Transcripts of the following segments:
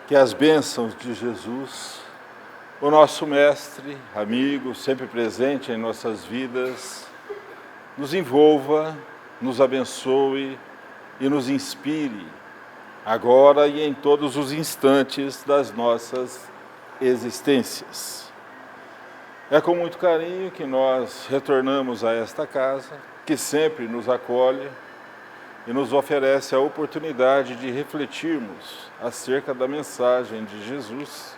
Que as bênçãos de Jesus, o nosso mestre, amigo, sempre presente em nossas vidas, nos envolva, nos abençoe e nos inspire, agora e em todos os instantes das nossas existências. É com muito carinho que nós retornamos a esta casa, que sempre nos acolhe e nos oferece a oportunidade de refletirmos acerca da mensagem de Jesus,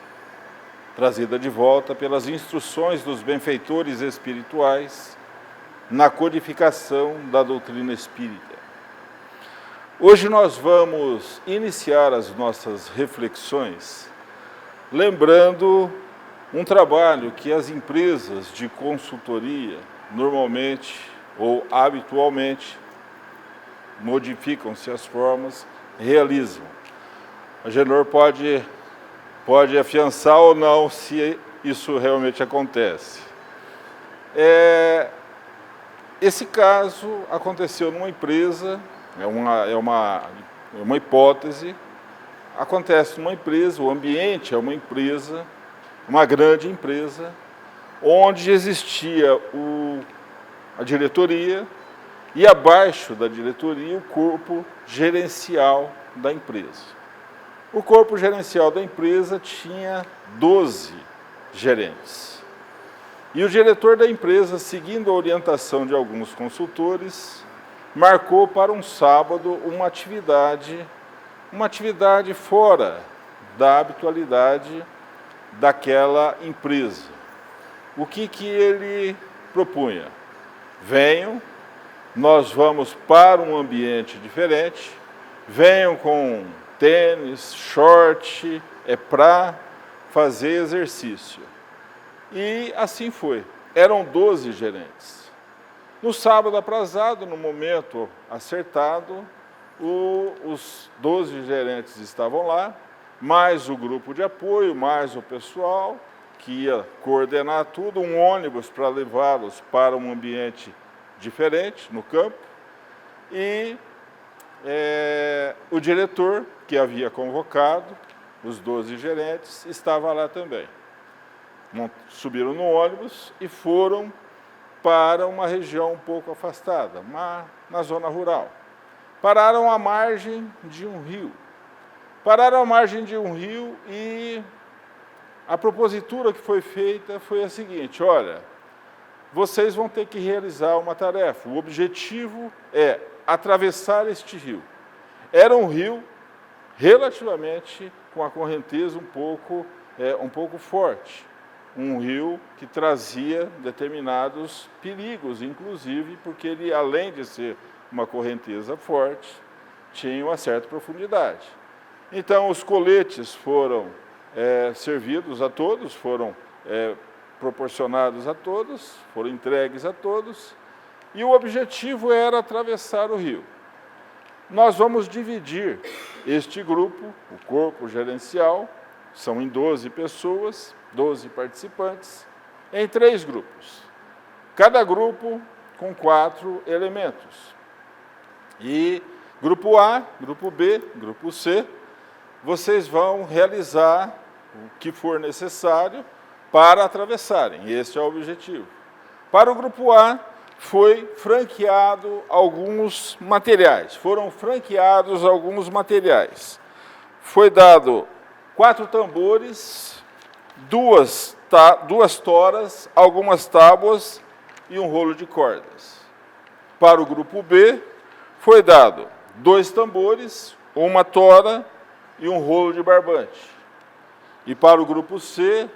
trazida de volta pelas instruções dos benfeitores espirituais na codificação da doutrina espírita. Hoje nós vamos iniciar as nossas reflexões lembrando um trabalho que as empresas de consultoria normalmente ou habitualmente modificam-se as formas, realizam. A Genor pode afiançar ou não se isso realmente acontece. Esse caso aconteceu numa empresa, é uma hipótese, acontece numa empresa, o ambiente é uma empresa, uma grande empresa, onde existia a diretoria, e abaixo da diretoria o corpo gerencial da empresa. O corpo gerencial da empresa tinha 12 gerentes. E o diretor da empresa, seguindo a orientação de alguns consultores, marcou para um sábado uma atividade fora da habitualidade daquela empresa. O que ele propunha? Venham, nós vamos para um ambiente diferente, venham com tênis, short, para fazer exercício. E assim foi. Eram 12 gerentes. No sábado aprazado, no momento acertado, os 12 gerentes estavam lá, mais o grupo de apoio, mais o pessoal que ia coordenar tudo, um ônibus para levá-los para um ambiente diferente, no campo, e o diretor, que havia convocado os 12 gerentes, estava lá também. Subiram no ônibus e foram para uma região um pouco afastada, na zona rural. Pararam à margem de um rio. E a propositura que foi feita foi a seguinte: olha, vocês vão ter que realizar uma tarefa. O objetivo é atravessar este rio. Era um rio relativamente com a correnteza um pouco forte. Um rio que trazia determinados perigos, inclusive, porque ele, além de ser uma correnteza forte, tinha uma certa profundidade. Então, os coletes foram servidos a todos, foram proporcionados a todos, foram entregues a todos, e o objetivo era atravessar o rio. Nós vamos dividir este grupo, o corpo gerencial, são em 12 pessoas, 12 participantes, em 3 grupos. Cada grupo com 4 elementos. E grupo A, grupo B, grupo C, vocês vão realizar o que for necessário para atravessarem. Este é o objetivo. Para o grupo A, foi franqueado alguns materiais. Foram franqueados alguns materiais. Foi dado 4 tambores, 2 toras, algumas tábuas e um rolo de cordas. Para o grupo B, foi dado 2 tambores, uma tora e um rolo de barbante. E para o grupo C,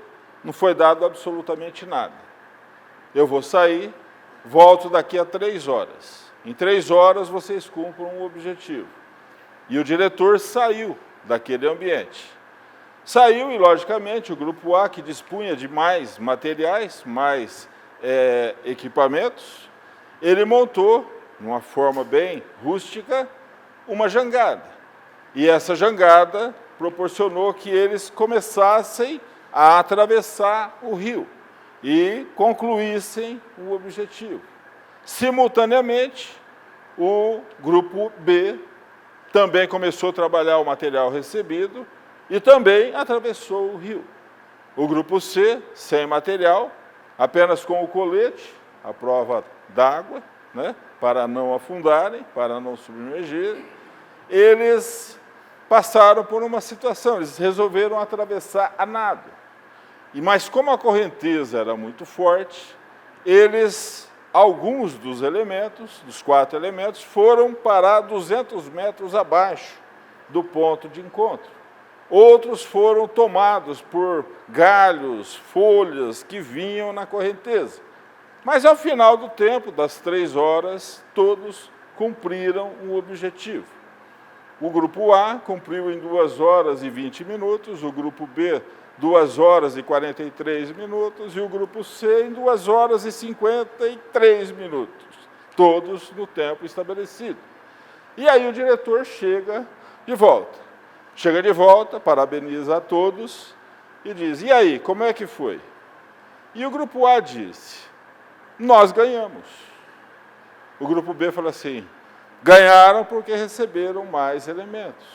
não foi dado absolutamente nada. Eu vou sair, volto daqui a 3 horas. Em 3 horas, vocês cumpram o objetivo. E o diretor saiu daquele ambiente. Saiu e, logicamente, o grupo A, que dispunha de mais materiais, mais equipamentos, ele montou, de uma forma bem rústica, uma jangada. E essa jangada proporcionou que eles começassem a atravessar o rio e concluíssem o objetivo. Simultaneamente, o grupo B também começou a trabalhar o material recebido e também atravessou o rio. O grupo C, sem material, apenas com o colete, a prova d'água, né, para não afundarem, para não submergirem, eles passaram por uma situação, eles resolveram atravessar a nado. Mas como a correnteza era muito forte, alguns dos elementos, dos 4 elementos, foram parar 200 metros abaixo do ponto de encontro. Outros foram tomados por galhos, folhas que vinham na correnteza. Mas ao final do tempo, das 3 horas, todos cumpriram o objetivo. O grupo A cumpriu em 2 horas e 20 minutos, o grupo B 2 horas e 43 minutos e o grupo C em 2 horas e 53 minutos, todos no tempo estabelecido. E aí o diretor chega de volta. Chega de volta, parabeniza a todos e diz, e aí, como é que foi? E o grupo A disse, nós ganhamos. O grupo B falou assim, ganharam porque receberam mais elementos,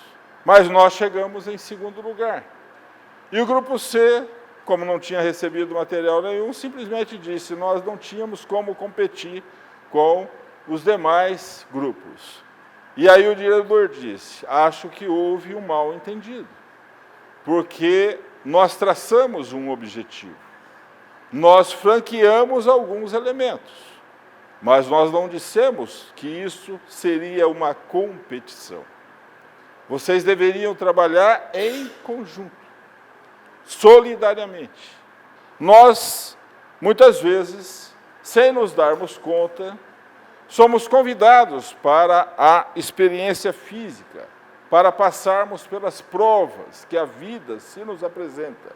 mas nós chegamos em segundo lugar. E o grupo C, como não tinha recebido material nenhum, simplesmente disse, nós não tínhamos como competir com os demais grupos. E aí o diretor disse, acho que houve um mal-entendido, porque nós traçamos um objetivo, nós franqueamos alguns elementos, mas nós não dissemos que isso seria uma competição. Vocês deveriam trabalhar em conjunto, solidariamente. Nós, muitas vezes, sem nos darmos conta, somos convidados para a experiência física, para passarmos pelas provas que a vida se nos apresenta.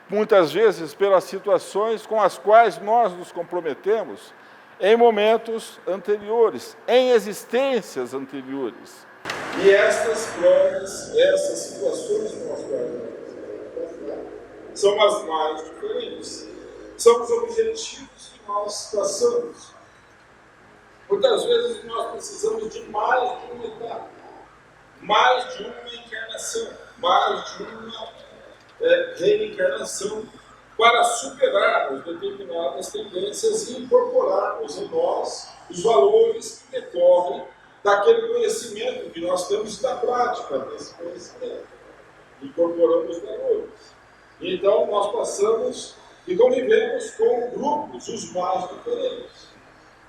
Muitas vezes pelas situações com as quais nós nos comprometemos em momentos anteriores, em existências anteriores. E estas provas, essas situações com as quais nós são as mais diferentes. São os objetivos que nós traçamos. Muitas vezes nós precisamos de mais de uma etapa, mais de uma encarnação, mais de uma reencarnação para superarmos determinadas tendências e incorporarmos em nós os valores que decorrem daquele conhecimento que nós temos da prática desse conhecimento. Incorporamos valores. Então nós passamos e convivemos com grupos os mais diferentes.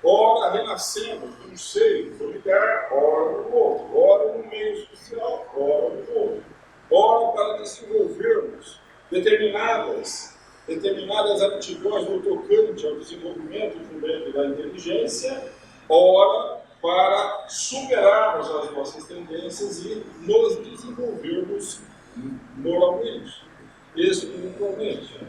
Ora renascemos num seio familiar, ora no outro, ora no meio social, ora no outro. Ora para desenvolvermos determinadas aptidões no tocante ao desenvolvimento também da inteligência, ora para superarmos as nossas tendências e nos desenvolvermos moralmente, espiritualmente.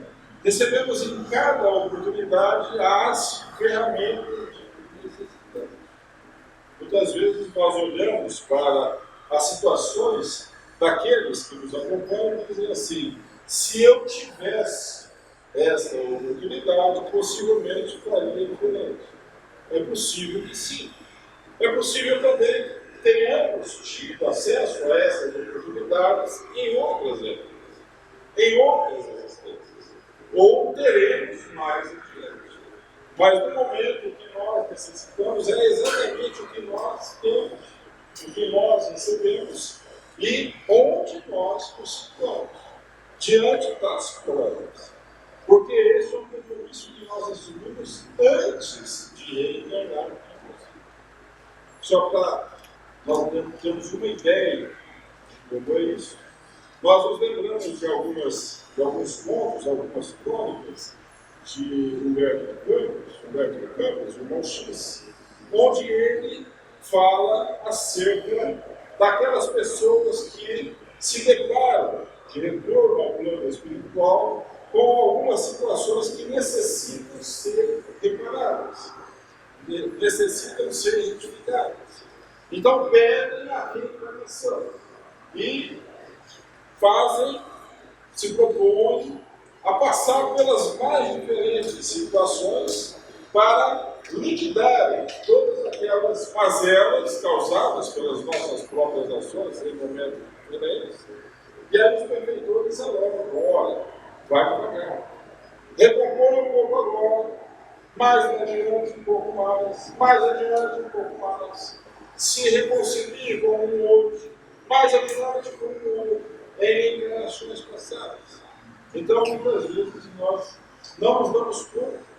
Recebemos em cada oportunidade as ferramentas que necessitamos. Muitas vezes nós olhamos para as situações daqueles que nos acompanham e dizem assim, se eu tivesse esta oportunidade, possivelmente faria diferente. É possível que sim. É possível também que tenhamos tido acesso a essas oportunidades em outras épocas, em outras existências. Ou teremos mais adiante. Mas no momento o que nós necessitamos é exatamente o que nós temos, o que nós recebemos e onde nós nos situamos, diante das provas. Porque esse é um compromisso que nós assumimos antes de reencarnar. Só para nós termos uma ideia de como é isso. Nós nos lembramos de alguns contos, algumas crônicas de Humberto de Campos, o irmão X, onde ele fala acerca daquelas pessoas que se deparam de retorno ao plano espiritual com algumas situações que necessitam ser reparadas, necessitam ser retificadas. Então pedem a reencarnação e se propõem a passar pelas mais diferentes situações para liquidarem todas aquelas mazelas causadas pelas nossas próprias ações em momentos diferentes E aí os benfeitores alegam, olha, vai devagar. Recompõe um pouco agora, mais adiante um pouco mais adiante um pouco mais. Se reconcilie com um outro, mais adiante com um outro, em encarnações passadas. Então, muitas vezes, nós não nos damos conta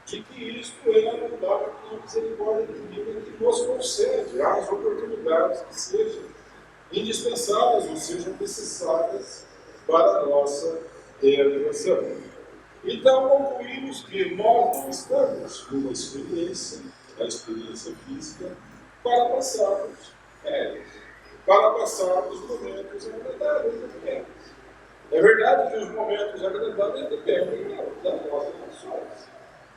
de que isto é a verdade da misericórdia divina que nos concede as oportunidades que sejam indispensáveis ou sejam necessárias para a nossa realização. Então, concluímos que nós não estamos numa experiência, a experiência física, para passarmos férias, para passarmos momentos agradáveis apenas. É verdade que os momentos agradáveis dependem das nossas ações,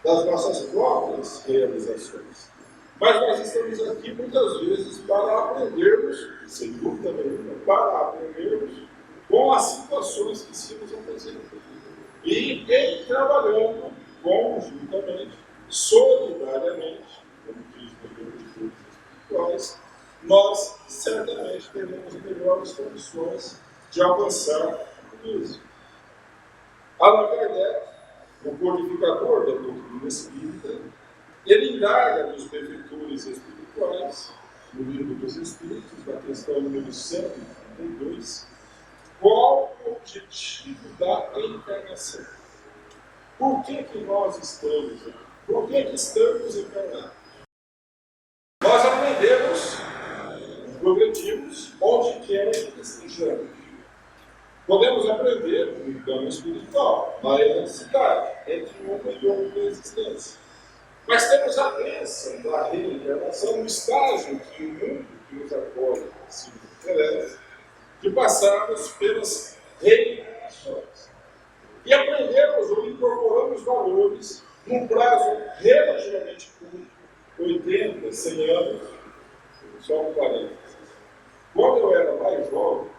das nossas próprias realizações. Mas nós estamos aqui muitas vezes para aprendermos, sem dúvida nenhuma, para aprendermos com as situações que se nos apresentam. E em trabalhando conjuntamente, solidariamente, como diz o livro de estudos espirituais, nós certamente teremos melhores condições de alcançar isso. Allan Kardec, o codificador da doutrina espírita, ele indaga dos benfeitores espirituais, no Livro dos Espíritos, na questão número 132, qual o objetivo da encarnação? Por que nós estamos aqui? Por que estamos encarnados? Nós aprendemos, progredimos, onde quer que estejamos. Podemos aprender no plano espiritual, na erradicidade, entre uma e outra existência. Mas temos a bênção da reencarnação no estágio que o mundo que nos acolhe se oferece, de passarmos pelas reencarnações. E aprendemos ou incorporamos valores num prazo relativamente curto, 80, 100 anos, só um parênteses. Quando eu era mais jovem,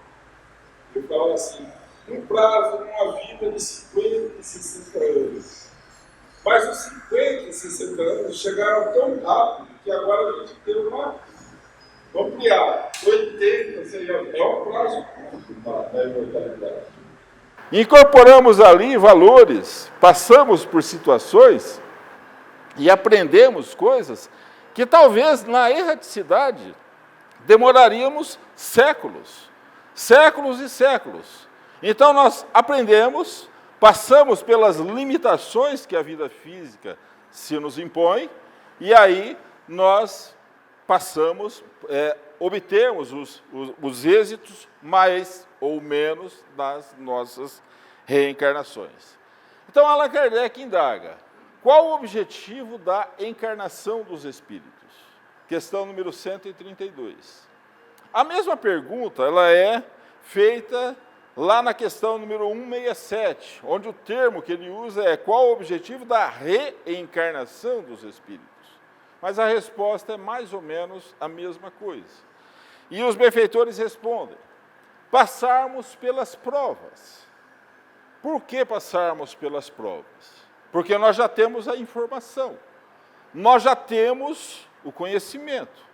eu falava assim, um prazo, uma vida de 50 e 60 anos. Mas os 50 e 60 anos chegaram tão rápido que agora a gente tem uma ampliada. 80, 100 anos. É um prazo curto da imortalidade. Incorporamos ali valores, passamos por situações e aprendemos coisas que talvez na erraticidade demoraríamos séculos. Séculos e séculos. Então nós aprendemos, passamos pelas limitações que a vida física se nos impõe, e aí nós passamos, obtemos os êxitos mais ou menos das nossas reencarnações. Então Allan Kardec indaga, qual o objetivo da encarnação dos espíritos? Questão número 132. A mesma pergunta ela é feita lá na questão número 167, onde o termo que ele usa é qual o objetivo da reencarnação dos espíritos. Mas a resposta é mais ou menos a mesma coisa. E os benfeitores respondem, passarmos pelas provas. Por que passarmos pelas provas? Porque nós já temos a informação, nós já temos o conhecimento.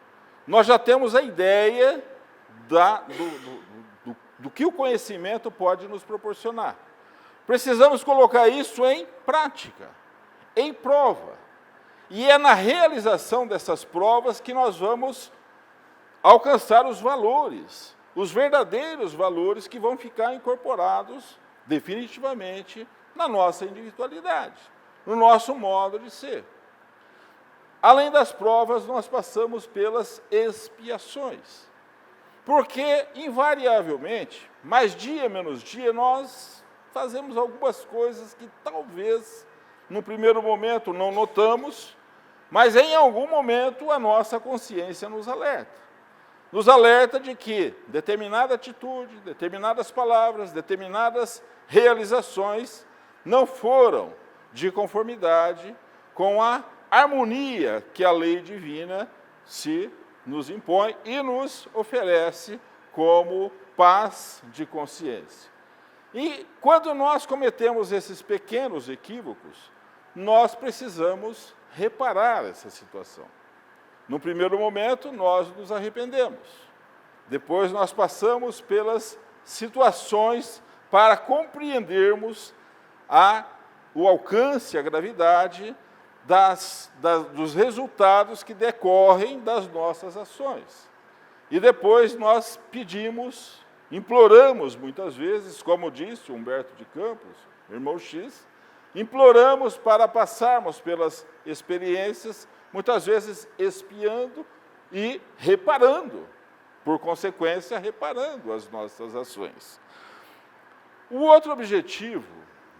Nós já temos a ideia do que o conhecimento pode nos proporcionar. Precisamos colocar isso em prática, em prova. E é na realização dessas provas que nós vamos alcançar os valores, os verdadeiros valores que vão ficar incorporados definitivamente na nossa individualidade, no nosso modo de ser. Além das provas, nós passamos pelas expiações. Porque, invariavelmente, mais dia menos dia, nós fazemos algumas coisas que talvez, no primeiro momento, não notamos, mas em algum momento a nossa consciência nos alerta. Nos alerta de que determinada atitude, determinadas palavras, determinadas realizações não foram de conformidade com a harmonia que a lei divina se nos impõe e nos oferece como paz de consciência. E quando nós cometemos esses pequenos equívocos, nós precisamos reparar essa situação. No primeiro momento, nós nos arrependemos. Depois nós passamos pelas situações para compreendermos o alcance, a gravidade dos resultados que decorrem das nossas ações. E depois nós pedimos, imploramos muitas vezes, como disse Humberto de Campos, irmão X, imploramos para passarmos pelas experiências, muitas vezes espiando e reparando, por consequência, reparando as nossas ações. O outro objetivo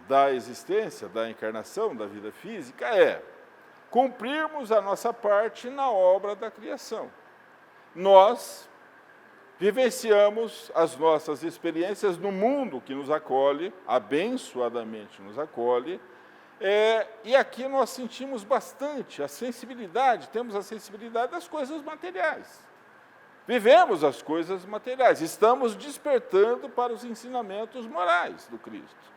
da existência, da encarnação, da vida física é cumprirmos a nossa parte na obra da criação. Nós vivenciamos as nossas experiências no mundo que nos acolhe, abençoadamente nos acolhe, e aqui nós sentimos bastante a sensibilidade, temos a sensibilidade das coisas materiais. Vivemos as coisas materiais, estamos despertando para os ensinamentos morais do Cristo,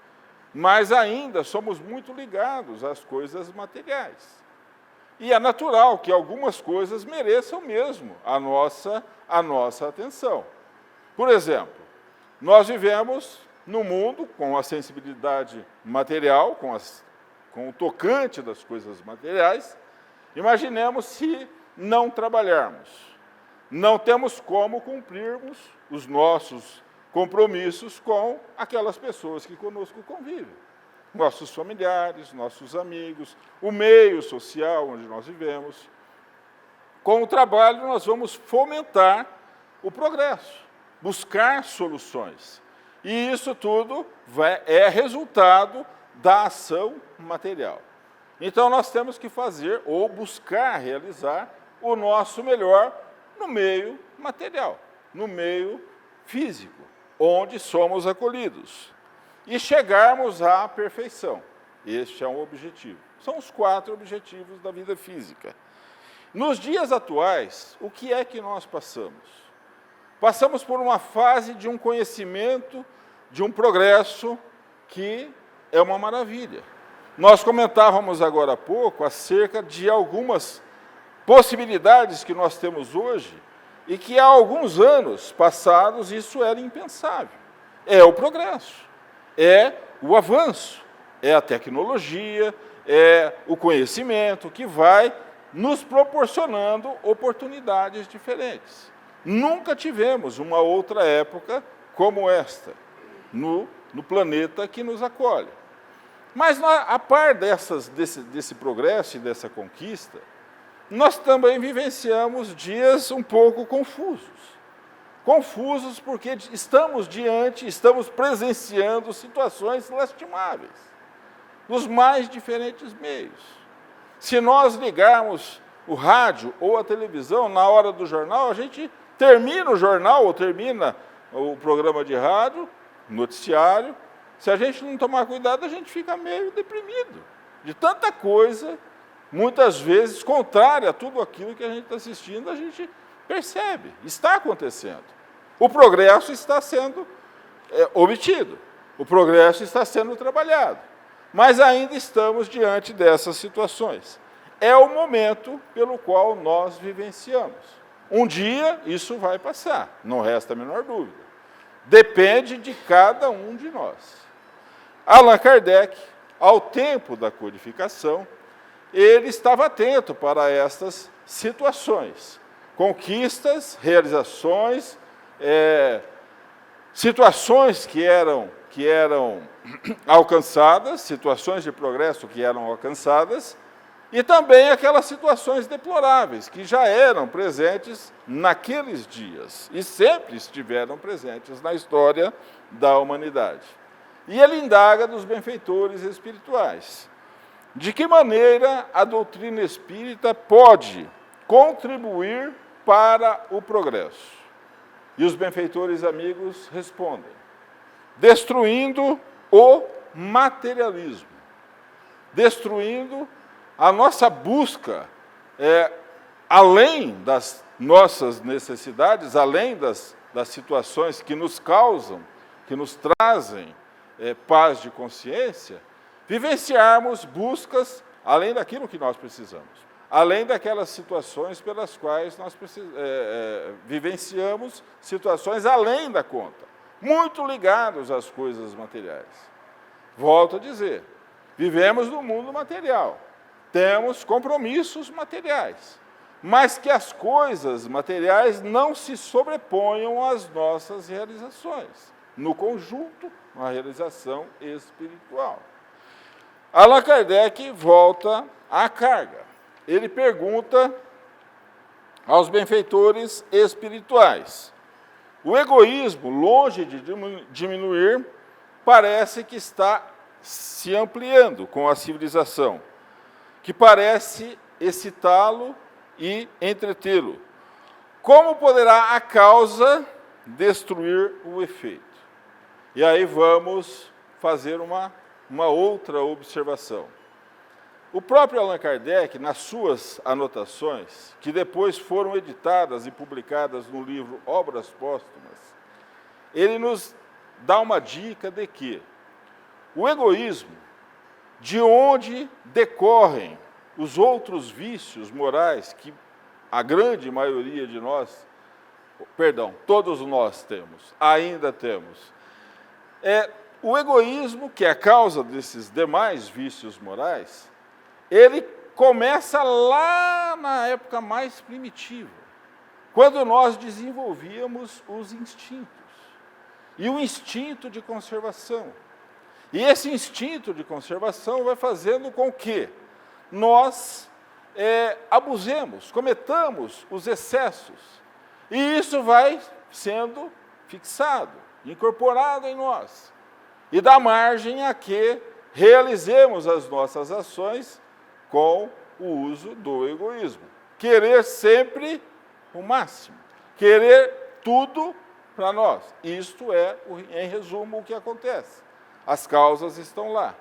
mas ainda somos muito ligados às coisas materiais. E é natural que algumas coisas mereçam mesmo a nossa atenção. Por exemplo, nós vivemos no mundo com a sensibilidade material, com o tocante das coisas materiais. Imaginemos se não trabalharmos. Não temos como cumprirmos os nossos compromissos com aquelas pessoas que conosco convivem. Nossos familiares, nossos amigos, o meio social onde nós vivemos. Com o trabalho, nós vamos fomentar o progresso, buscar soluções. E isso tudo é resultado da ação material. Então, nós temos que fazer ou buscar realizar o nosso melhor no meio material, no meio físico, onde somos acolhidos. E chegarmos à perfeição. Este é um objetivo. São os 4 objetivos da vida física. Nos dias atuais, o que é que nós passamos? Passamos por uma fase de um conhecimento, de um progresso que é uma maravilha. Nós comentávamos agora há pouco acerca de algumas possibilidades que nós temos hoje e que há alguns anos passados isso era impensável. É o progresso. É o avanço, é a tecnologia, é o conhecimento que vai nos proporcionando oportunidades diferentes. Nunca tivemos uma outra época como esta, no planeta que nos acolhe. Mas, a par desse progresso e dessa conquista, nós também vivenciamos dias um pouco confusos. Confusos porque estamos presenciando situações lastimáveis, nos mais diferentes meios. Se nós ligarmos o rádio ou a televisão na hora do jornal, a gente termina o jornal ou termina o programa de rádio, noticiário. Se a gente não tomar cuidado, a gente fica meio deprimido, de tanta coisa, muitas vezes contrária a tudo aquilo que a gente está assistindo, a gente percebe, está acontecendo. O progresso está sendo obtido, o progresso está sendo trabalhado, mas ainda estamos diante dessas situações. É o momento pelo qual nós vivenciamos. Um dia isso vai passar, não resta a menor dúvida. Depende de cada um de nós. Allan Kardec, ao tempo da codificação, ele estava atento para estas situações, conquistas, realizações, situações que eram alcançadas, situações de progresso que eram alcançadas, e também aquelas situações deploráveis que já eram presentes naqueles dias e sempre estiveram presentes na história da humanidade. E ele indaga dos benfeitores espirituais. De que maneira a doutrina espírita pode contribuir para o progresso? E os benfeitores amigos respondem: destruindo o materialismo, destruindo a nossa busca, além das nossas necessidades, além das situações que nos causam, que nos trazem paz de consciência, vivenciarmos buscas além daquilo que nós precisamos, além daquelas situações pelas quais nós vivenciamos situações além da conta, muito ligados às coisas materiais. Volto a dizer, vivemos no mundo material, temos compromissos materiais, mas que as coisas materiais não se sobreponham às nossas realizações, no conjunto, uma realização espiritual. Allan Kardec volta à carga. Ele pergunta aos benfeitores espirituais: o egoísmo, longe de diminuir, parece que está se ampliando com a civilização, que parece excitá-lo e entretê-lo. Como poderá a causa destruir o efeito? E aí vamos fazer uma outra observação. O próprio Allan Kardec, nas suas anotações, que depois foram editadas e publicadas no livro Obras Póstumas, ele nos dá uma dica de que o egoísmo, de onde decorrem os outros vícios morais que a grande maioria de nós, todos nós temos, ainda temos, o egoísmo, que é a causa desses demais vícios morais, ele começa lá na época mais primitiva, quando nós desenvolvíamos os instintos. E o instinto de conservação. E esse instinto de conservação vai fazendo com que nós abusemos, cometamos os excessos. E isso vai sendo fixado, incorporado em nós. E dá margem a que realizemos as nossas ações com o uso do egoísmo. Querer sempre o máximo. Querer tudo para nós. Isto é, em resumo, o que acontece. As causas estão lá.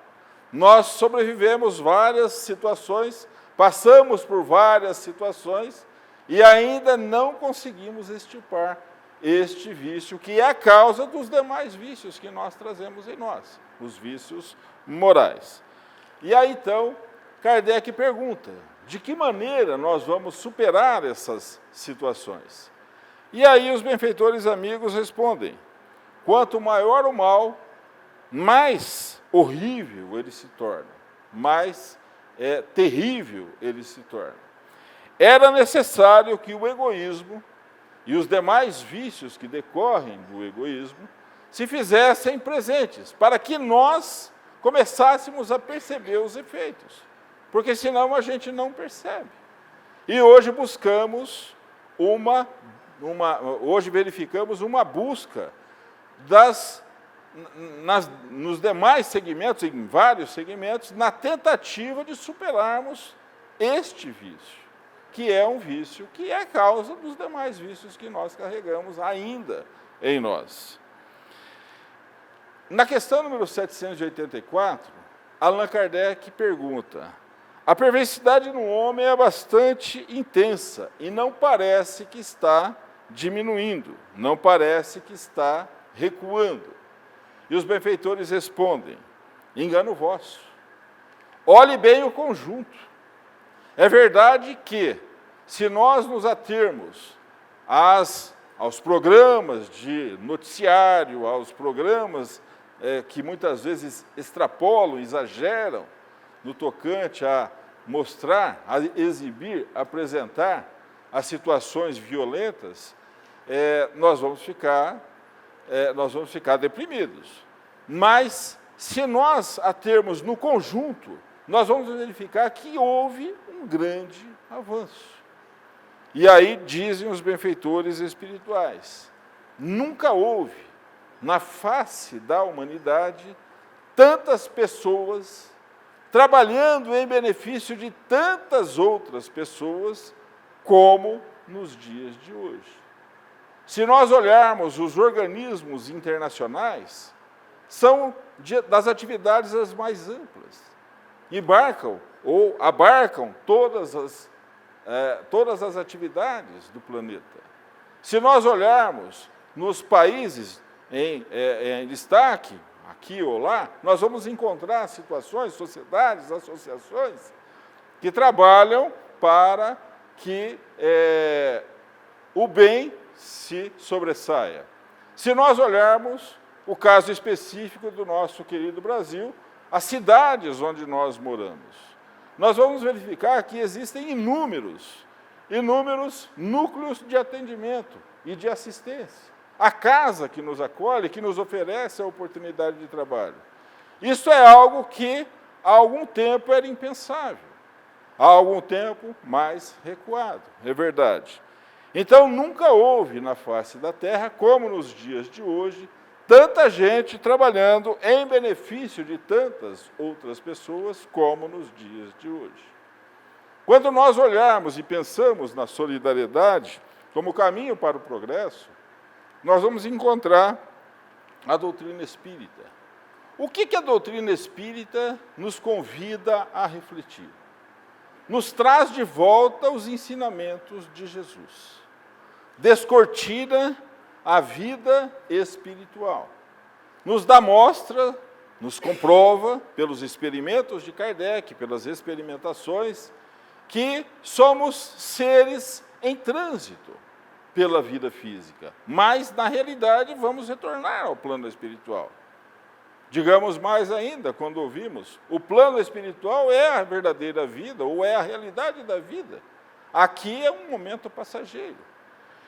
Nós sobrevivemos várias situações, passamos por várias situações e ainda não conseguimos extirpar este vício, que é a causa dos demais vícios que nós trazemos em nós, os vícios morais. E aí, então, Kardec pergunta, de que maneira nós vamos superar essas situações? E aí os benfeitores amigos respondem, quanto maior o mal, mais horrível ele se torna, mais terrível ele se torna. Era necessário que o egoísmo e os demais vícios que decorrem do egoísmo se fizessem presentes, para que nós começássemos a perceber os efeitos, porque senão a gente não percebe. E hoje buscamos hoje verificamos uma busca nos demais segmentos, em vários segmentos, na tentativa de superarmos este vício, que é um vício que é a causa dos demais vícios que nós carregamos ainda em nós. Na questão número 784, Allan Kardec pergunta, a perversidade no homem é bastante intensa e não parece que está diminuindo, não parece que está recuando. E os benfeitores respondem, engano vosso. Olhe bem o conjunto. É verdade que, se nós nos atermos aos programas de noticiário, aos programas que muitas vezes extrapolam, exageram, no tocante a mostrar, a exibir, apresentar as situações violentas, nós vamos ficar deprimidos. Mas, se nós atermos no conjunto, nós vamos verificar que houve um grande avanço. E aí dizem os benfeitores espirituais, nunca houve, na face da humanidade, tantas pessoas trabalhando em benefício de tantas outras pessoas como nos dias de hoje. Se nós olharmos os organismos internacionais, são das atividades as mais amplas. Abarcam todas as atividades do planeta. Se nós olharmos nos países em destaque, aqui ou lá, nós vamos encontrar situações, sociedades, associações que trabalham para que o bem se sobressaia. Se nós olharmos o caso específico do nosso querido Brasil, as cidades onde nós moramos, nós vamos verificar que existem inúmeros núcleos de atendimento e de assistência. A casa que nos acolhe, que nos oferece a oportunidade de trabalho. Isso é algo que há algum tempo era impensável, há algum tempo mais recuado, é verdade. Então, nunca houve na face da terra, como nos dias de hoje, tanta gente trabalhando em benefício de tantas outras pessoas como nos dias de hoje. Quando nós olharmos e pensamos na solidariedade como caminho para o progresso, nós vamos encontrar a doutrina espírita. O que a doutrina espírita nos convida a refletir? Nos traz de volta os ensinamentos de Jesus. Descortina a vida espiritual. Nos dá mostra, nos comprova, pelos experimentos de Kardec, pelas experimentações, que somos seres em trânsito pela vida física, mas, na realidade, vamos retornar ao plano espiritual. Digamos mais ainda, quando ouvimos, o plano espiritual é a verdadeira vida, ou é a realidade da vida. Aqui é um momento passageiro.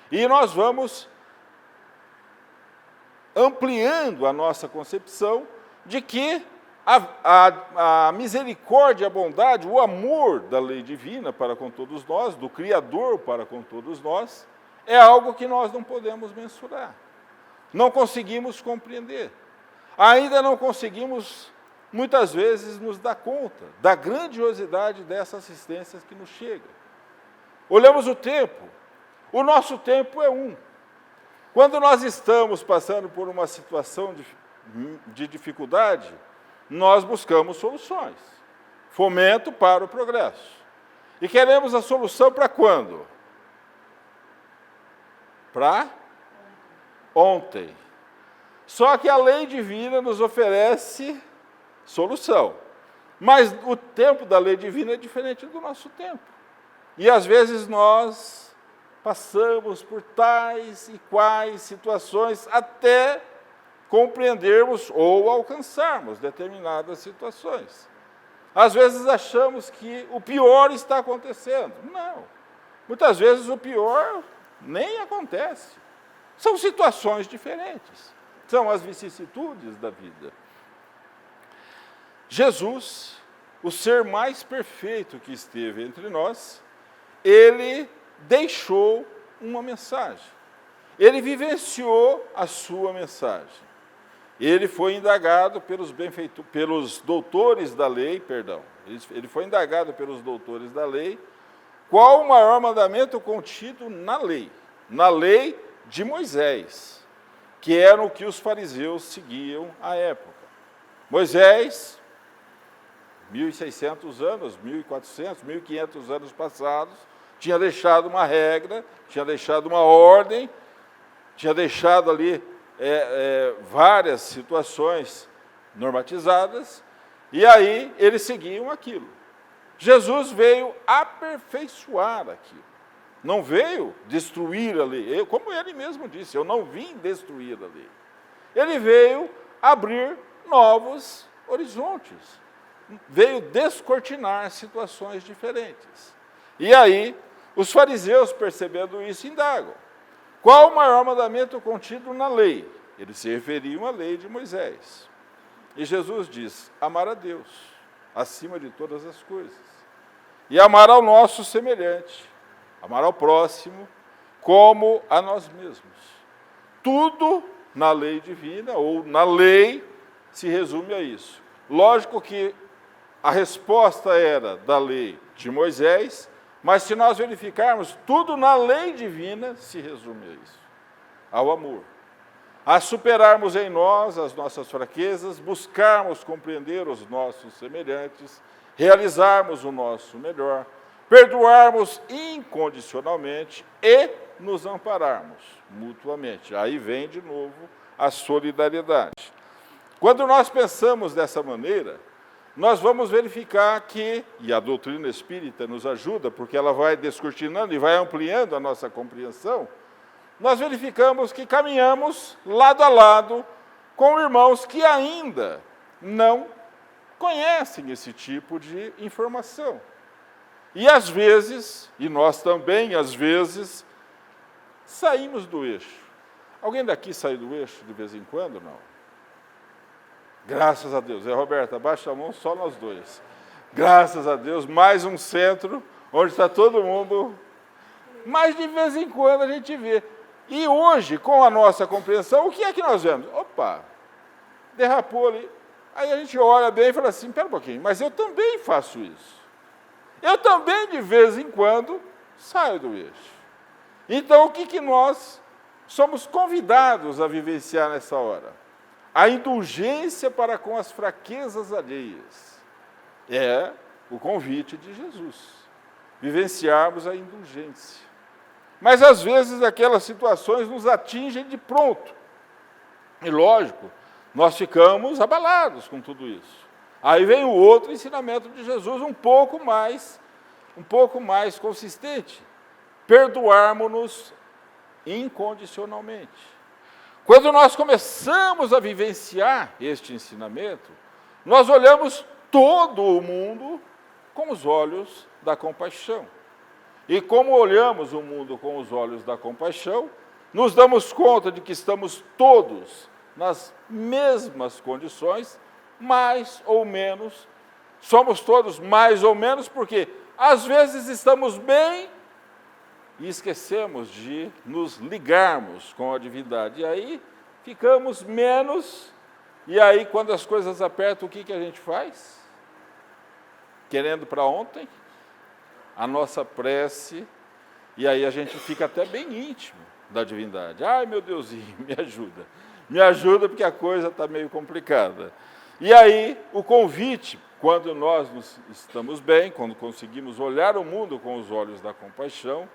E nós vamos ampliando a nossa concepção de que a misericórdia, a bondade, o amor da lei divina para com todos nós, do Criador para com todos nós, é algo que nós não podemos mensurar, não conseguimos compreender. Ainda não conseguimos, muitas vezes, nos dar conta da grandiosidade dessa assistência que nos chega. Olhamos o tempo, o nosso tempo é um. Quando nós estamos passando por uma situação de dificuldade, nós buscamos soluções, fomento para o progresso. E queremos a solução para quando? Para ontem. Só que a lei divina nos oferece solução. Mas o tempo da lei divina é diferente do nosso tempo. E às vezes nós passamos por tais e quais situações até compreendermos ou alcançarmos determinadas situações. Às vezes achamos que o pior está acontecendo. Não. Muitas vezes o pior nem acontece. São situações diferentes. São as vicissitudes da vida. Jesus, o ser mais perfeito que esteve entre nós, ele deixou uma mensagem. Ele vivenciou a sua mensagem. Ele foi indagado pelos doutores da lei, ele foi indagado pelos doutores da lei, qual o maior mandamento contido na lei de Moisés, que era o que os fariseus seguiam à época. Moisés, 1.600 anos, 1.400, 1.500 anos passados, tinha deixado uma regra, tinha deixado uma ordem, tinha deixado ali várias situações normatizadas, e aí eles seguiam aquilo. Jesus veio aperfeiçoar aquilo. Não veio destruir a lei. Como ele mesmo disse, eu não vim destruir a lei. Ele veio abrir novos horizontes. Veio descortinar situações diferentes. E aí, os fariseus, percebendo isso, indagam. Qual o maior mandamento contido na lei? Eles se referiam à lei de Moisés. E Jesus diz, amar a Deus, acima de todas as coisas. E amar ao nosso semelhante. Amar ao próximo como a nós mesmos. Tudo na lei divina, ou na lei, se resume a isso. Lógico que a resposta era da lei de Moisés, mas se nós verificarmos, tudo na lei divina se resume a isso. Ao amor. A superarmos em nós as nossas fraquezas, buscarmos compreender os nossos semelhantes, realizarmos o nosso melhor, perdoarmos incondicionalmente e nos ampararmos mutuamente. Aí vem de novo a solidariedade. Quando nós pensamos dessa maneira, nós vamos verificar que, e a doutrina espírita nos ajuda, porque ela vai descortinando e vai ampliando a nossa compreensão, nós verificamos que caminhamos lado a lado com irmãos que ainda não conhecem esse tipo de informação. E às vezes, e nós também às vezes, saímos do eixo. Alguém daqui sai do eixo de vez em quando? Não. Graças a Deus. Roberta, abaixa a mão, só nós dois. Graças a Deus, mais um centro onde está todo mundo. Mas de vez em quando a gente vê. E hoje, com a nossa compreensão, o que é que nós vemos? Opa, derrapou ali. Aí a gente olha bem e fala assim, espera um pouquinho, mas eu também faço isso. Eu também, de vez em quando, saio do eixo. Então, o que nós somos convidados a vivenciar nessa hora? A indulgência para com as fraquezas alheias. É o convite de Jesus. Vivenciarmos a indulgência. Mas, às vezes, aquelas situações nos atingem de pronto. E, lógico, nós ficamos abalados com tudo isso. Aí vem o outro ensinamento de Jesus, um pouco mais consistente. Perdoarmos-nos incondicionalmente. Quando nós começamos a vivenciar este ensinamento, nós olhamos todo o mundo com os olhos da compaixão. E como olhamos o mundo com os olhos da compaixão, nos damos conta de que estamos todos nas mesmas condições, mais ou menos, somos todos mais ou menos, porque às vezes estamos bem e esquecemos de nos ligarmos com a divindade. E aí ficamos menos, e aí quando as coisas apertam, o que a gente faz? Querendo para ontem, a nossa prece, e aí a gente fica até bem íntimo da divindade. Ai, meu Deusinho, me ajuda porque a coisa está meio complicada. E aí o convite, quando nós estamos bem, quando conseguimos olhar o mundo com os olhos da compaixão,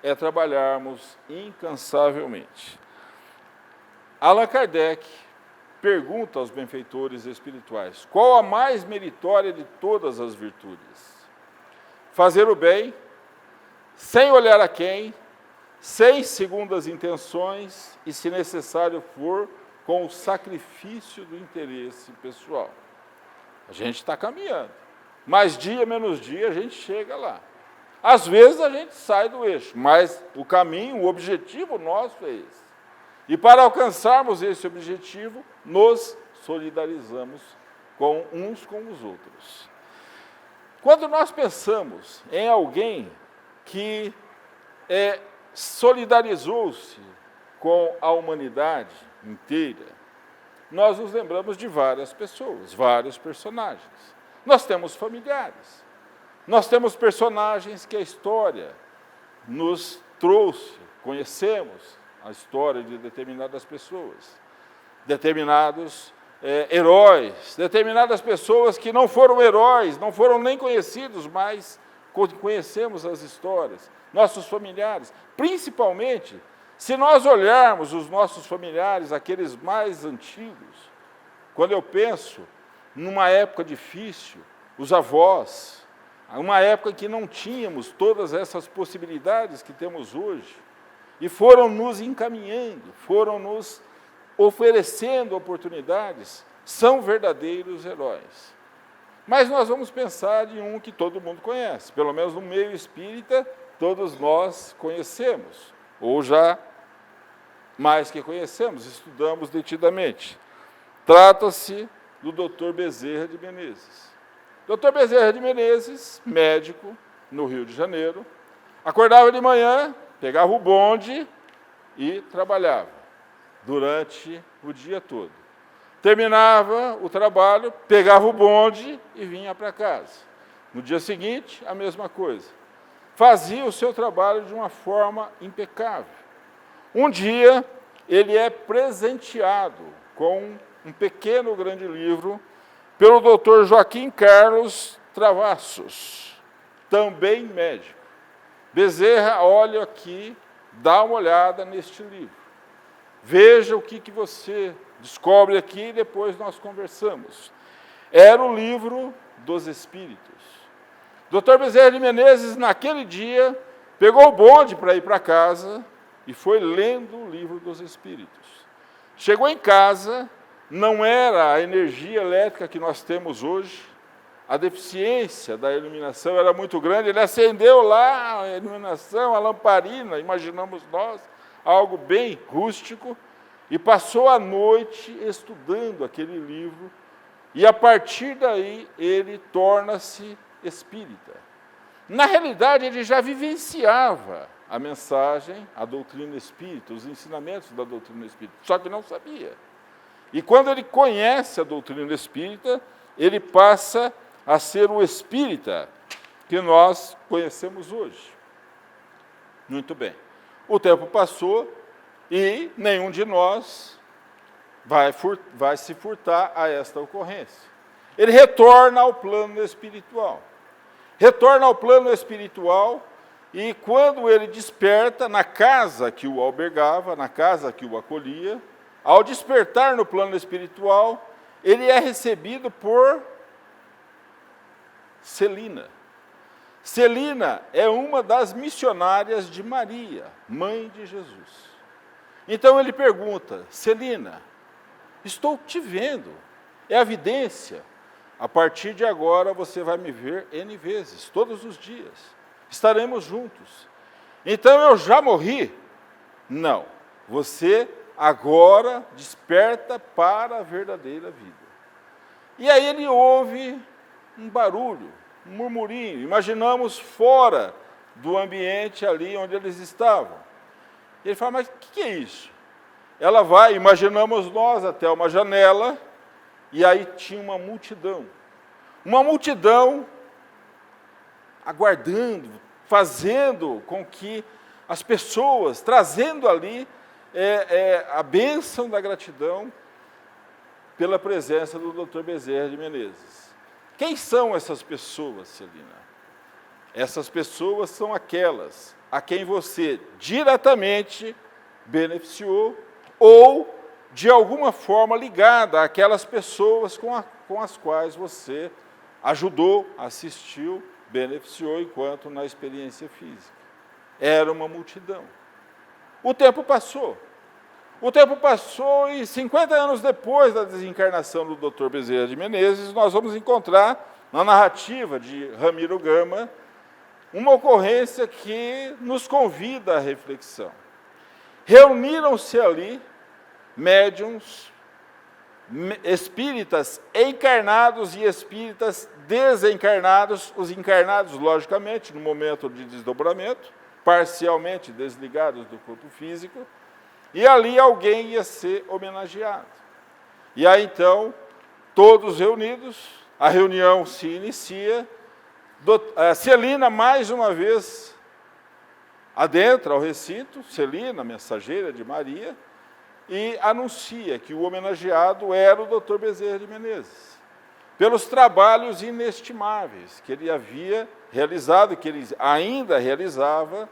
é trabalharmos incansavelmente. Allan Kardec pergunta aos benfeitores espirituais, qual a mais meritória de todas as virtudes? Fazer o bem, sem olhar a quem, sem segundas intenções e, se necessário for, com o sacrifício do interesse pessoal. A gente está caminhando, mas dia menos dia a gente chega lá. Às vezes a gente sai do eixo, mas o caminho, o objetivo nosso é esse. E para alcançarmos esse objetivo, nos solidarizamos uns com os outros. Quando nós pensamos em alguém que solidarizou-se com a humanidade inteira, nós nos lembramos de várias pessoas, vários personagens. Nós temos familiares, nós temos personagens que a história nos trouxe, conhecemos a história de determinadas pessoas, determinados heróis, determinadas pessoas que não foram heróis, não foram nem conhecidos, mas conhecemos as histórias, nossos familiares, principalmente se nós olharmos os nossos familiares, aqueles mais antigos, quando eu penso numa época difícil, os avós, uma época que não tínhamos todas essas possibilidades que temos hoje, e foram nos encaminhando, foram nos oferecendo oportunidades, são verdadeiros heróis. Mas nós vamos pensar de um que todo mundo conhece, pelo menos no meio espírita, todos nós conhecemos, ou já mais que conhecemos, estudamos detidamente. Trata-se do Dr. Bezerra de Menezes. Dr. Bezerra de Menezes, médico no Rio de Janeiro, acordava de manhã, pegava o bonde e trabalhava durante o dia todo. Terminava o trabalho, pegava o bonde e vinha para casa. No dia seguinte, a mesma coisa. Fazia o seu trabalho de uma forma impecável. Um dia, ele é presenteado com um pequeno grande livro pelo Dr. Joaquim Carlos Travassos, também médico. Bezerra, olha aqui, dá uma olhada neste livro. Veja o que você descobre aqui e depois nós conversamos. Era o livro dos Espíritos. Dr. Bezerra de Menezes, naquele dia, pegou o bonde para ir para casa e foi lendo o livro dos Espíritos. Chegou em casa, não era a energia elétrica que nós temos hoje, a deficiência da iluminação era muito grande, ele acendeu lá a iluminação, a lamparina, imaginamos nós, algo bem rústico, e passou a noite estudando aquele livro, e a partir daí ele torna-se espírita. Na realidade, ele já vivenciava a mensagem, a doutrina espírita, os ensinamentos da doutrina espírita, só que não sabia. E quando ele conhece a doutrina espírita, ele passa a ser o espírita que nós conhecemos hoje. Muito bem. O tempo passou e nenhum de nós vai se furtar a esta ocorrência. Ele retorna ao plano espiritual. Retorna ao plano espiritual e quando ele desperta na casa que o albergava, na casa que o acolhia, ao despertar no plano espiritual, ele é recebido por Celina. Celina é uma das missionárias de Maria, mãe de Jesus. Então ele pergunta, Celina, estou te vendo, é a vidência. A partir de agora você vai me ver N vezes, todos os dias. Estaremos juntos. Então eu já morri? Não. Você agora desperta para a verdadeira vida. E aí ele ouve um barulho, um murmurinho. Imaginamos fora do ambiente ali onde eles estavam. Ele fala, mas o que é isso? Ela vai, imaginamos nós, até uma janela, e aí tinha uma multidão aguardando, fazendo com que as pessoas, trazendo ali a bênção da gratidão pela presença do Dr. Bezerra de Menezes. Quem são essas pessoas, Celina? Essas pessoas são aquelas a quem você diretamente beneficiou ou, de alguma forma, ligada àquelas pessoas com as quais você ajudou, assistiu, beneficiou enquanto na experiência física. Era uma multidão. O tempo passou. O tempo passou e 50 anos depois da desencarnação do Dr. Bezerra de Menezes, nós vamos encontrar na narrativa de Ramiro Gama uma ocorrência que nos convida à reflexão. Reuniram-se ali médiuns, espíritas encarnados e espíritas desencarnados, os encarnados, logicamente, no momento de desdobramento, parcialmente desligados do corpo físico, e ali alguém ia ser homenageado. E aí, então, todos reunidos, a reunião se inicia, Celina, mais uma vez, adentra ao recinto, Celina, mensageira de Maria, e anuncia que o homenageado era o Dr. Bezerra de Menezes, pelos trabalhos inestimáveis que ele havia realizado, que ele ainda realizava,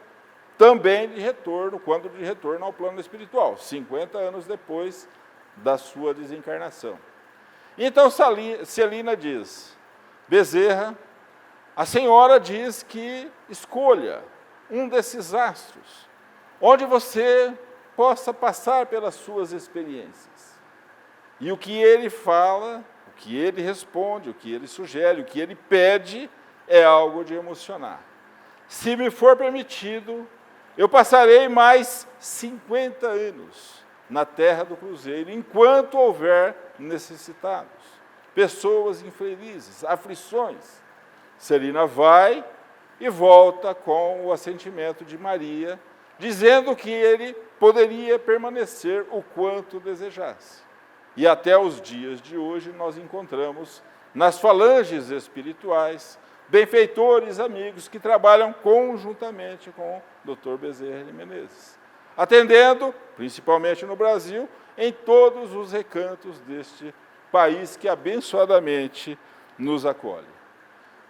também de retorno, quando de retorno ao plano espiritual, 50 anos depois da sua desencarnação. Então Celina diz, Bezerra, a senhora diz que escolha um desses astros, onde você possa passar pelas suas experiências. E o que ele fala, o que ele responde, o que ele sugere, o que ele pede, é algo de emocionar. Se me for permitido, eu passarei mais 50 anos na terra do Cruzeiro, enquanto houver necessitados, pessoas infelizes, aflições. Celina vai e volta com o assentimento de Maria, dizendo que ele poderia permanecer o quanto desejasse. E até os dias de hoje nós encontramos nas falanges espirituais benfeitores, amigos que trabalham conjuntamente com o Dr. Bezerra de Menezes, atendendo, principalmente no Brasil, em todos os recantos deste país que abençoadamente nos acolhe.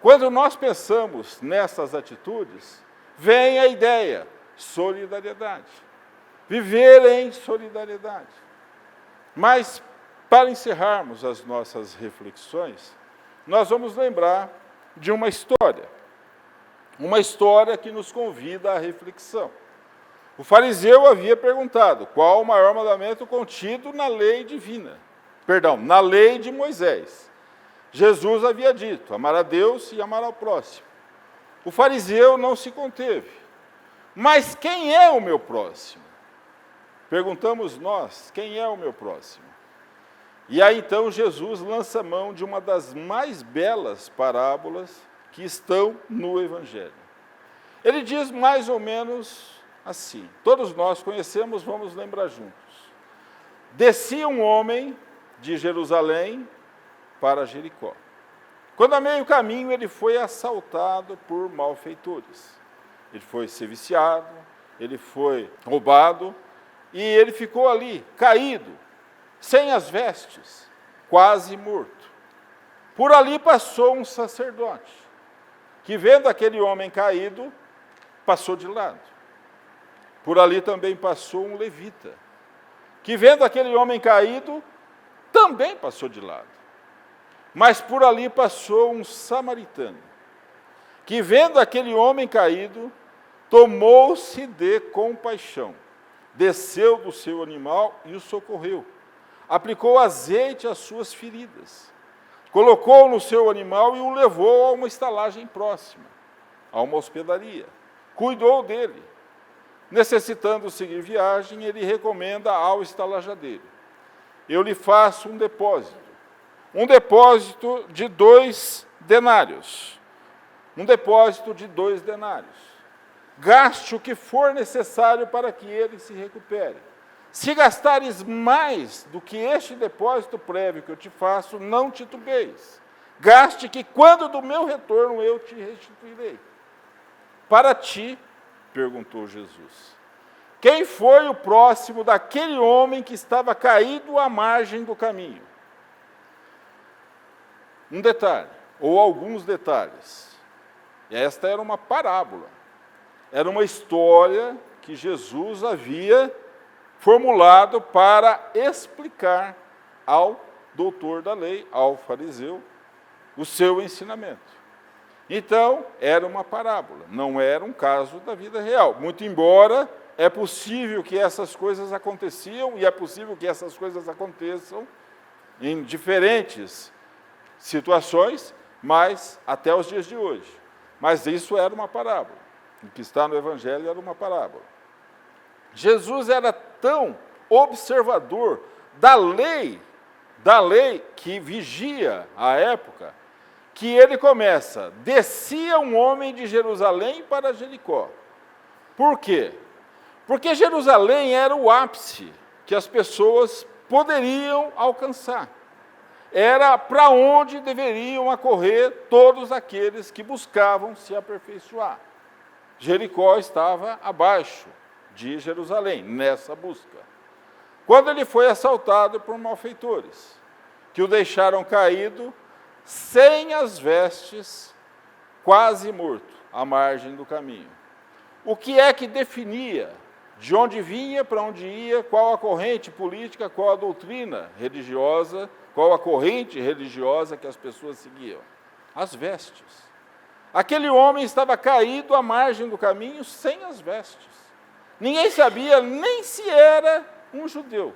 Quando nós pensamos nessas atitudes, vem a ideia, solidariedade. Viver em solidariedade. Mas, para encerrarmos as nossas reflexões, nós vamos lembrar de uma história que nos convida à reflexão. O fariseu havia perguntado qual o maior mandamento contido na lei divina. Perdão, na lei de Moisés. Jesus havia dito, amar a Deus e amar ao próximo. O fariseu não se conteve. Mas quem é o meu próximo? Perguntamos nós, quem é o meu próximo? E aí então Jesus lança mão de uma das mais belas parábolas que estão no Evangelho. Ele diz mais ou menos assim, todos nós conhecemos, vamos lembrar juntos. Descia um homem de Jerusalém para Jericó. Quando a meio caminho ele foi assaltado por malfeitores. Ele foi ser viciado, ele foi roubado, e ele ficou ali, caído, sem as vestes, quase morto. Por ali passou um sacerdote, que vendo aquele homem caído, passou de lado. Por ali também passou um levita, que vendo aquele homem caído, também passou de lado. Mas por ali passou um samaritano, que vendo aquele homem caído, tomou-se de compaixão, desceu do seu animal e o socorreu. Aplicou azeite às suas feridas, colocou no seu animal e o levou a uma estalagem próxima, a uma hospedaria. Cuidou dele. Necessitando seguir viagem, ele recomenda ao estalajadeiro: eu lhe faço um depósito de 2 denários. Um depósito de 2 denários. Gaste o que for necessário para que ele se recupere. Se gastares mais do que este depósito prévio que eu te faço, não titubeis. Gaste que quando do meu retorno eu te restituirei. Para ti, perguntou Jesus, quem foi o próximo daquele homem que estava caído à margem do caminho? Um detalhe, ou alguns detalhes. Esta era uma parábola. Era uma história que Jesus havia formulado para explicar ao doutor da lei, ao fariseu, o seu ensinamento. Então, era uma parábola, não era um caso da vida real. Muito embora é possível que essas coisas aconteciam e é possível que essas coisas aconteçam em diferentes situações, mas até os dias de hoje. Mas isso era uma parábola. O que está no Evangelho era uma parábola. Jesus era tão observador da lei que vigia a época, que ele começa, descia um homem de Jerusalém para Jericó. Por quê? Porque Jerusalém era o ápice que as pessoas poderiam alcançar. Era para onde deveriam acorrer todos aqueles que buscavam se aperfeiçoar. Jericó estava abaixo de Jerusalém, nessa busca. Quando ele foi assaltado por malfeitores, que o deixaram caído, sem as vestes, quase morto, à margem do caminho. O que é que definia de onde vinha, para onde ia, qual a corrente política, qual a doutrina religiosa, qual a corrente religiosa que as pessoas seguiam? As vestes. Aquele homem estava caído à margem do caminho sem as vestes. Ninguém sabia nem se era um judeu.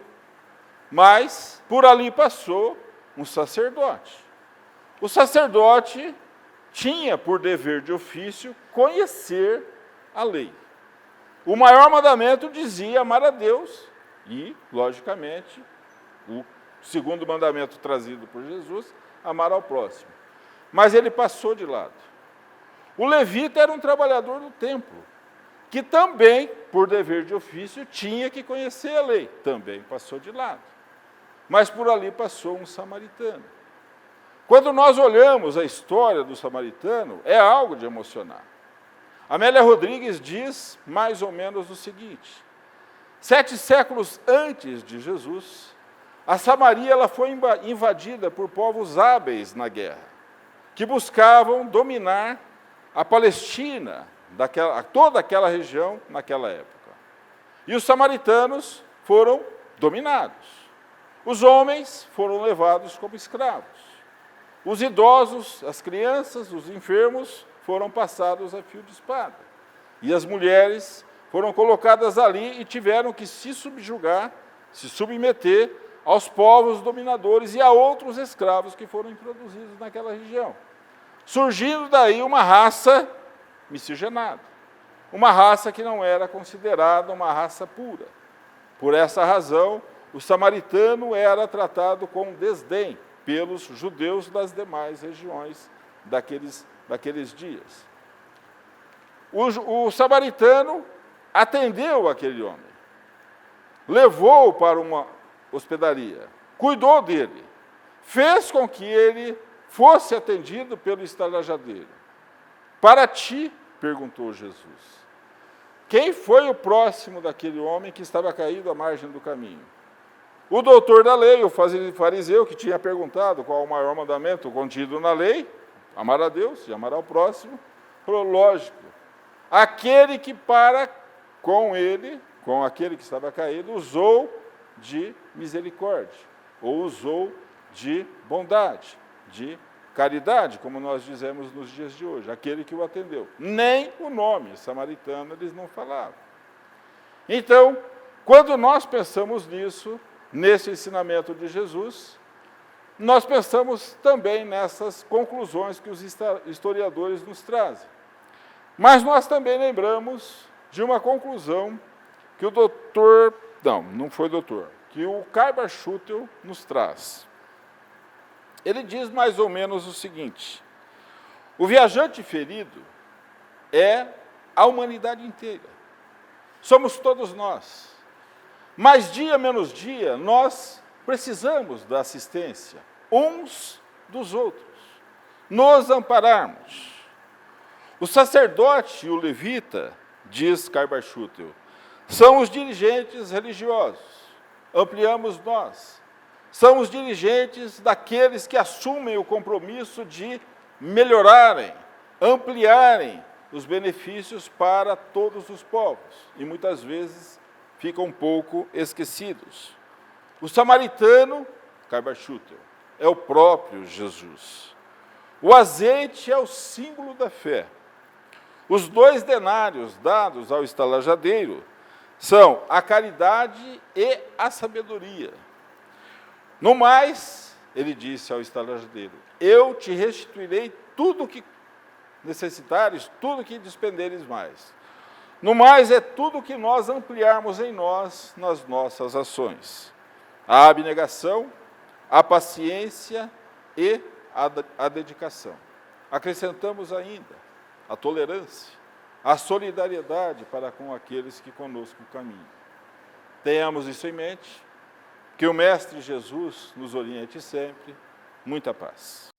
Mas por ali passou um sacerdote. O sacerdote tinha por dever de ofício conhecer a lei. O maior mandamento dizia amar a Deus e, logicamente, o segundo mandamento trazido por Jesus, amar ao próximo. Mas ele passou de lado. O levita era um trabalhador do templo, que também, por dever de ofício, tinha que conhecer a lei. Também passou de lado. Mas por ali passou um samaritano. Quando nós olhamos a história do samaritano, é algo de emocionar. Amélia Rodrigues diz mais ou menos o seguinte: 7 séculos antes de Jesus, a Samaria ela foi invadida por povos hábeis na guerra, que buscavam dominar a Palestina, toda aquela região naquela época. E os samaritanos foram dominados. Os homens foram levados como escravos. Os idosos, as crianças, os enfermos foram passados a fio de espada. E as mulheres foram colocadas ali e tiveram que se subjugar, se submeter aos povos dominadores e a outros escravos que foram introduzidos naquela região. Surgindo daí uma raça miscigenada, uma raça que não era considerada uma raça pura. Por essa razão, o samaritano era tratado com desdém pelos judeus das demais regiões daqueles dias. O samaritano atendeu aquele homem, levou-o para uma hospedaria, cuidou dele, fez com que ele fosse atendido pelo estalajadeiro. Para ti, perguntou Jesus, quem foi o próximo daquele homem que estava caído à margem do caminho? O doutor da lei, o fariseu, que tinha perguntado qual o maior mandamento contido na lei, amar a Deus e amar ao próximo, falou, lógico, aquele que para com ele, com aquele que estava caído, usou de misericórdia, ou usou de bondade, de caridade, como nós dizemos nos dias de hoje, aquele que o atendeu. Nem o nome samaritano eles não falavam. Então, quando nós pensamos nisso, nesse ensinamento de Jesus, nós pensamos também nessas conclusões que os historiadores nos trazem. Mas nós também lembramos de uma conclusão que o doutor, não foi doutor, que o Kaiba Schutel nos traz. Ele diz mais ou menos o seguinte, o viajante ferido é a humanidade inteira. Somos todos nós. Mas dia menos dia, nós precisamos da assistência uns dos outros, nos ampararmos. O sacerdote e o levita, diz Kaiba Schutel, são os dirigentes religiosos, ampliamos nós. São os dirigentes daqueles que assumem o compromisso de melhorarem, ampliarem os benefícios para todos os povos, e muitas vezes ficam um pouco esquecidos. O samaritano, Kaiba Schutel, é o próprio Jesus. O azeite é o símbolo da fé. Os 2 denários dados ao estalajadeiro são a caridade e a sabedoria. No mais, ele disse ao estalajadeiro, eu te restituirei tudo o que necessitares, tudo o que despenderes mais. No mais, é tudo o que nós ampliarmos em nós, nas nossas ações. A abnegação, a paciência e a dedicação. Acrescentamos ainda a tolerância, a solidariedade para com aqueles que conosco caminham. Tenhamos isso em mente, que o Mestre Jesus nos oriente sempre. Muita paz.